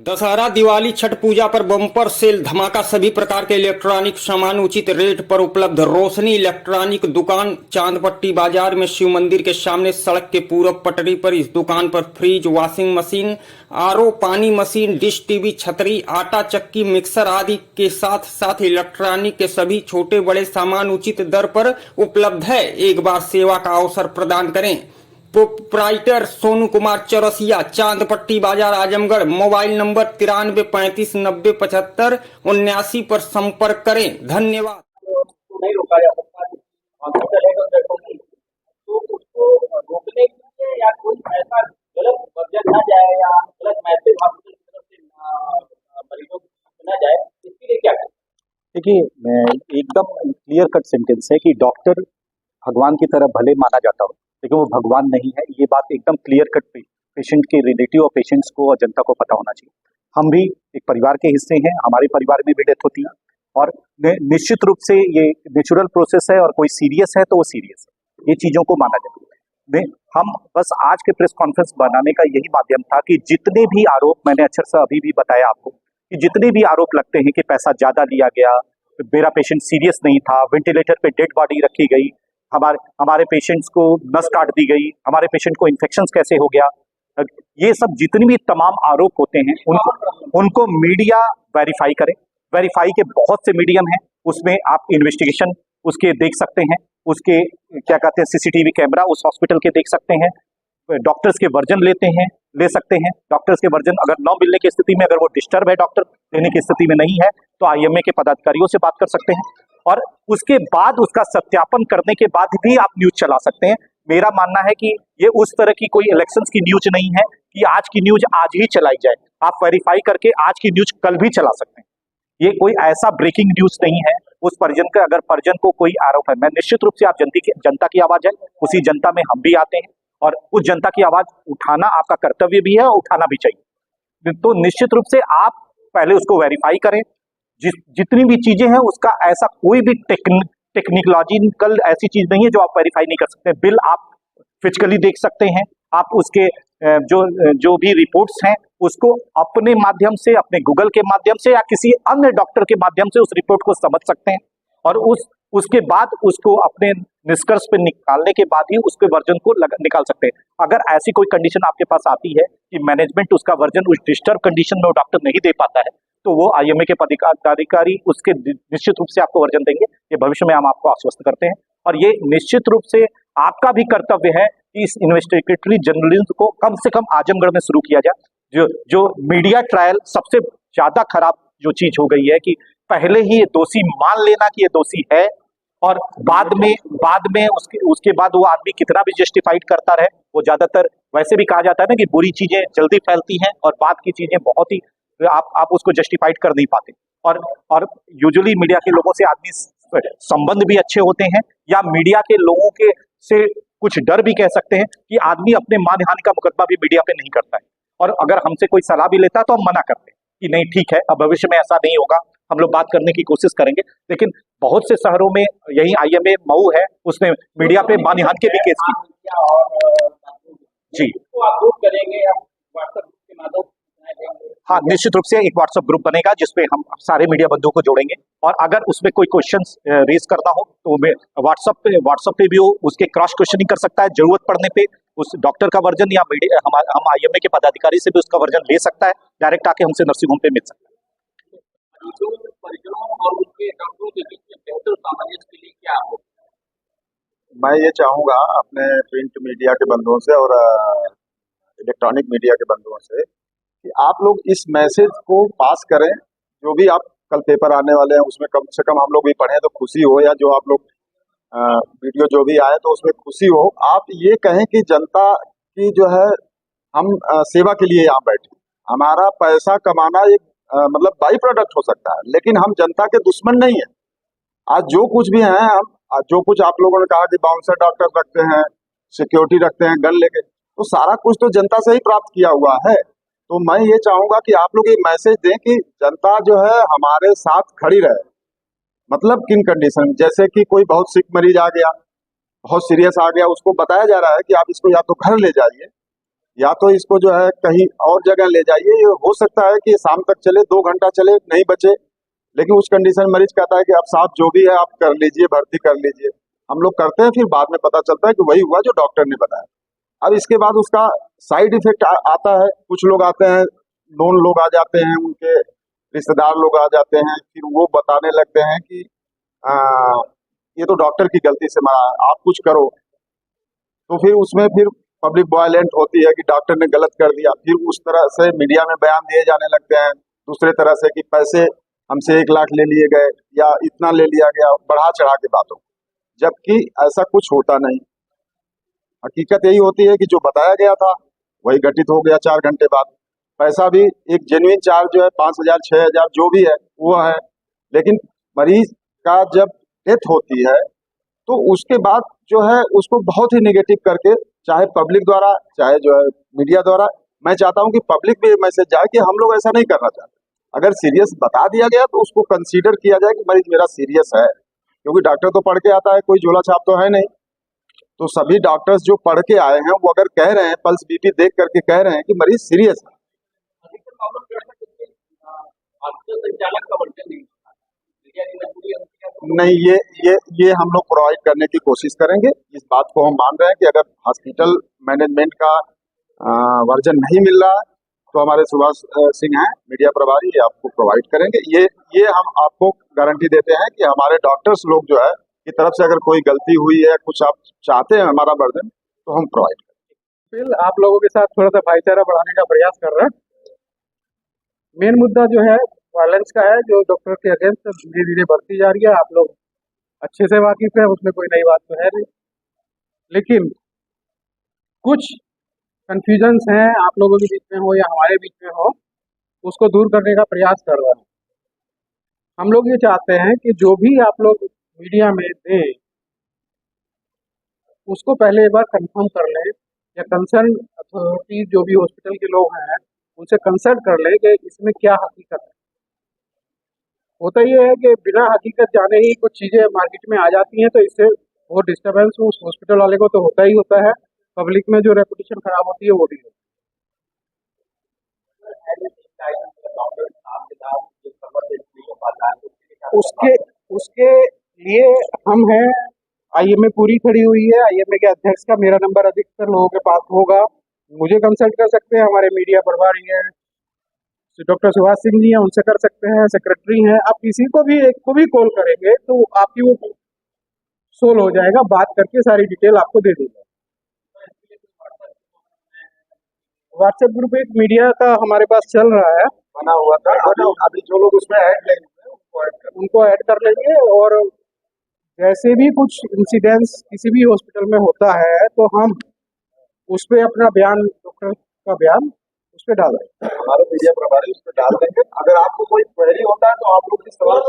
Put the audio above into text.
दशहरा, दिवाली, छठ पूजा पर bumper cell धमाका। सभी प्रकार के इलेक्ट्रॉनिक सामान उचित रेट पर उपलब्ध। रोशनी इलेक्ट्रॉनिक दुकान, चांदपट्टी बाजार में शिव मंदिर के सामने सड़क के पूरब पटरी पर। इस दुकान पर फ्रिज, वॉशिंग मशीन, आरओ, पानी मशीन, डिश टीवी, छतरी, आटा चक्की, मिक्सर आदि के साथ साथ इलेक्ट्रॉनिक के सभी छोटे बड़े सामान उचित दर पर उपलब्ध है। एक बार सेवा का अवसर प्रदान करें। प्रोप्राइटर सोनू कुमार चौरसिया, चांदपट्टी बाजार, आजमगढ़। मोबाइल नंबर 93 35 90 75 79 पर संपर्क करें। धन्यवाद। नहीं रोका जा सकता है। हॉस्पिटल है तो देखोगे तो उसको रोकने के लिए या कोई ऐसा गलत वर्जन ना जाए या गलत मैसेज हॉस्पिटल की तरफ से मरीजों को सुना जाए, इसके लिए क्या करें? देखिए, एकदम क्लियर कट सेंटेंस है कि डॉक्टर भगवान की तरह भले माना जाता हो लेकिन वो भगवान नहीं है। ये बात एकदम क्लियर कट पेशेंट के रिलेटिव और पेशेंट्स को और जनता को पता होना चाहिए। हम भी एक परिवार के हिस्से हैं, हमारे परिवार में भी डेथ होती है और निश्चित रूप से ये नेचुरल प्रोसेस है और कोई सीरियस है तो वो सीरियस है, ये चीज़ों को माना जाता है। हम बस आज के प्रेस कॉन्फ्रेंस बनाने का यही माध्यम था कि जितने भी आरोप, मैंने अक्षर से अभी भी बताया आपको कि जितने भी आरोप लगते हैं कि पैसा ज़्यादा लिया गया, मेरा पेशेंट सीरियस नहीं था, वेंटिलेटर पे डेड बॉडी रखी गई, हमारे पेशेंट्स को नस काट दी गई, हमारे पेशेंट को इन्फेक्शंस कैसे हो गया, ये सब जितने भी तमाम आरोप होते हैं उनको मीडिया वेरीफाई करे। वेरीफाई के बहुत से मीडियम हैं, उसमें आप इन्वेस्टिगेशन उसके देख सकते हैं, उसके क्या कहते हैं सीसीटीवी कैमरा उस हॉस्पिटल के देख सकते हैं, डॉक्टर्स के वर्जन ले सकते हैं। डॉक्टर्स के वर्जन अगर न मिलने की स्थिति में, अगर वो डिस्टर्ब है, डॉक्टर लेने की स्थिति में नहीं है, तो आईएमए के पदाधिकारियों से बात कर सकते हैं और उसके बाद उसका सत्यापन करने के बाद भी आप न्यूज चला सकते हैं। मेरा मानना है कि ये उस तरह की कोई इलेक्शंस की न्यूज नहीं है कि आज की न्यूज आज ही चलाई जाए। आप वेरीफाई करके आज की न्यूज कल भी चला सकते हैं। ये कोई ऐसा ब्रेकिंग न्यूज नहीं है। उस परिजन का अगर परिजन को कोई आरोप है, मैं निश्चित रूप से आप जनता की आवाज है, उसी जनता में हम भी आते हैं और उस जनता की आवाज उठाना आपका कर्तव्य भी है और उठाना भी चाहिए। तो निश्चित रूप से आप पहले उसको वेरीफाई करें। जितनी भी चीजें हैं उसका ऐसा कोई भी टेक्निकलॉजिकल ऐसी चीज नहीं है जो आप वेरीफाई नहीं कर सकते। बिल आप फिजिकली देख सकते हैं, आप उसके जो भी रिपोर्ट्स हैं उसको अपने माध्यम से, अपने गूगल के माध्यम से या किसी अन्य डॉक्टर के माध्यम से उस रिपोर्ट को समझ सकते हैं और उसके बाद उसको अपने निष्कर्ष पे निकालने के बाद ही उसके वर्जन को निकाल सकते हैं। अगर ऐसी कोई कंडीशन आपके पास आती है कि मैनेजमेंट उसका वर्जन उस डिस्टर्ब कंडीशन में वो डॉक्टर नहीं दे पाता है, तो वो आईएमए के पदाधिकारी उसके निश्चित रूप से आपको वर्जन देंगे। ये भविष्य में हम आपको आश्वस्त करते हैं और ये निश्चित रूप से आपका भी कर्तव्य है कि इस इन्वेस्टिगेटरी जर्नलिज्म को कम से कम आजमगढ़ में शुरू किया जाए। जो मीडिया ट्रायल सबसे ज्यादा खराब जो चीज हो गई है कि पहले ही ये दोषी मान लेना कि ये दोषी है और बाद में उसके बाद वो आदमी कितना भी जस्टिफाइड करता रहे। वो ज्यादातर वैसे भी कहा जाता है ना कि बुरी चीजें जल्दी फैलती हैं और बाद की चीजें बहुत ही आप उसको जस्टिफाइड कर नहीं पाते। और यूजुअली मीडिया के लोगों से आदमी संबंध भी अच्छे होते हैं या मीडिया के लोगों के से कुछ डर भी कह सकते हैं कि आदमी अपने मानहानि का मुकदमा भी मीडिया पे नहीं करता है और अगर हमसे कोई सलाह भी लेता है तो हम मना करते हैं कि नहीं ठीक है, अब भविष्य में ऐसा नहीं होगा, हम लोग बात करने की कोशिश करेंगे। लेकिन बहुत से शहरों में, यही आईएमए मऊ है, उसने मीडिया पे मानहानि के भी केस की। जी हाँ, निश्चित रूप से एक व्हाट्सएप ग्रुप बनेगा जिसपे हम सारे मीडिया बंधुओं को जोड़ेंगे और अगर उसमें कोई क्वेश्चंस रेज करना हो तो व्हाट्सएप पे भी वो उसके क्रॉस क्वेश्चनिंग कर सकता है। जरूरत पड़ने पे उस डॉक्टर का वर्जन या हम आईएमए के पदाधिकारी से भी उसका वर्जन ले सकता है। डायरेक्ट आके हमसे नर्सिंग होम पे मिल सकता है। मैं ये चाहूंगा अपने प्रिंट मीडिया के बंधुओं से और इलेक्ट्रॉनिक मीडिया के बंधुओं से कि आप लोग इस मैसेज को पास करें। जो भी आप कल पेपर आने वाले हैं उसमें कम से कम हम लोग भी पढ़ें तो खुशी हो, या जो आप लोग वीडियो जो भी आए तो उसमें खुशी हो। आप ये कहें कि जनता की जो है हम सेवा के लिए यहाँ बैठे, हमारा पैसा कमाना एक मतलब बाई प्रोडक्ट हो सकता है, लेकिन हम जनता के दुश्मन नहीं है। आज जो कुछ भी है, हम जो कुछ आप लोगों ने कहा कि बाउंसर डॉक्टर रखते हैं, सिक्योरिटी रखते हैं गन लेके, तो सारा कुछ तो जनता से ही प्राप्त किया हुआ है। तो मैं ये चाहूंगा कि आप लोग ये मैसेज दें कि जनता जो है हमारे साथ खड़ी रहे। मतलब किन कंडीशन, जैसे कि कोई बहुत सिक मरीज आ गया, बहुत सीरियस आ गया, उसको बताया जा रहा है कि आप इसको या तो घर ले जाइए या तो इसको जो है कहीं और जगह ले जाइए। ये हो सकता है कि शाम तक चले, 2 घंटा चले, नहीं बचे, लेकिन उस कंडीशन में मरीज कहता है कि अब साहब जो भी है आप कर लीजिए, भर्ती कर लीजिए। हम लोग करते हैं, फिर बाद में पता चलता है कि वही हुआ जो डॉक्टर ने बताया। अब इसके बाद उसका साइड इफेक्ट आता है। कुछ लोग आते हैं, नॉन लोग आ जाते हैं, उनके रिश्तेदार लोग आ जाते हैं, फिर वो बताने लगते हैं कि आ, ये तो डॉक्टर की गलती से मरा है, आप कुछ करो। तो फिर उसमें फिर पब्लिक वायलेंट होती है कि डॉक्टर ने गलत कर दिया। फिर उस तरह से मीडिया में बयान दिए जाने लगते हैं दूसरे तरह से कि पैसे हमसे 1 लाख ले लिए गए या इतना ले लिया गया, बढ़ा चढ़ा के बातों, जबकि ऐसा कुछ होता नहीं। हकीकत यही होती है कि जो बताया गया था वही घटित हो गया 4 घंटे बाद। पैसा भी एक जेन्युइन चार्ज जो है 5,000 6,000 जो भी है वो है, लेकिन मरीज का जब डेथ होती है तो उसके बाद जो है उसको बहुत ही नेगेटिव करके, चाहे पब्लिक द्वारा चाहे जो है मीडिया द्वारा, मैं चाहता हूं कि पब्लिक में मैसेज जाए कि हम लोग ऐसा नहीं करना चाहते। अगर सीरियस बता दिया गया तो उसको कंसीडर किया जाए कि मरीज मेरा सीरियस है, क्योंकि डॉक्टर तो पढ़ के आता है, कोई झोला छाप तो है नहीं। तो सभी डॉक्टर्स जो पढ़ के आए हैं वो अगर कह रहे हैं, पल्स बीपी देख करके कह रहे हैं कि मरीज सीरियस है। अधिकतर मामलों में ऐसा कुछ हादसा संचालक का वर्जन नहीं होता, मीडिया की मजबूरी होती है तो नहीं, ये हम लोग प्रोवाइड करने की कोशिश करेंगे। इस बात को हम मान रहे हैं कि अगर हॉस्पिटल मैनेजमेंट का वर्जन नहीं मिल रहा है तो हमारे सुभाष सिंह हैं मीडिया प्रभारी, ये आपको प्रोवाइड करेंगे। ये हम आपको गारंटी देते हैं कि हमारे डॉक्टर्स लोग जो है की तरफ से अगर कोई गलती हुई है, कुछ आप चाहते हैं हमारा वर्जन, तो हम प्रोवाइड करेंगे। फिर आप लोगों के साथ थोड़ा सा भाईचारा बढ़ाने का प्रयास कर रहे हैं। मेन मुद्दा जो है वायलेंस का है, जो डॉक्टर के अगेंस्ट धीरे धीरे बढ़ती जा रही है। आप लोग अच्छे से वाकिफ है, उसमें कोई नई बात तो है नहीं, लेकिन कुछ कंफ्यूजन्स हैं, आप लोगों के बीच में हो या हमारे बीच में हो, उसको दूर करने का प्रयास कर रहे हैं। हम लोग ये चाहते हैं कि जो भी आप लोग मीडिया में दें उसको पहले एक बार कंफर्म कर लें, या कंसर्न अथॉरिटी जो भी हॉस्पिटल के लोग हैं उनसे कंसल्ट कर लें कि इसमें क्या हकीकत है। होता ये है कि बिना हकीकत जाने ही कुछ चीज़ें मार्केट में आ जाती हैं, तो इससे वो डिस्टर्बेंस उस हॉस्पिटल वाले को तो होता ही होता है, पब्लिक में जो रेपुटेशन खराब होती है वो भी होती है। उसके लिए हम हैं, आईएमए पूरी खड़ी हुई है। आईएमए के अध्यक्ष का मेरा नंबर अधिकतर लोगों के पास होगा, मुझे कंसल्ट कर सकते हैं, हमारे मीडिया प्रभारी हैं डॉक्टर सुभाष सिंह जी हैं, उनसे कर सकते हैं, सेक्रेटरी हैं। आप किसी को भी एक को भी कॉल करेंगे तो आपकी वो सोल्व हो जाएगा, बात करके सारी डिटेल आपको दे देंगे। व्हाट्सएप ग्रुप एक मीडिया का हमारे पास चल रहा है, बना हुआ था। अभी जो लोग उसमें ऐड लेंगे उनको ऐड कर लेंगे, और जैसे भी कुछ इंसिडेंट्स किसी भी हॉस्पिटल में होता है तो हम उस पर अपना बयान, डॉक्टर का बयान उस पर डाल देंगे, हमारे मीडिया प्रभारी उस पर डाल देंगे। अगर आपको कोई क्वेरी होता है तो आप लोग इस सवाल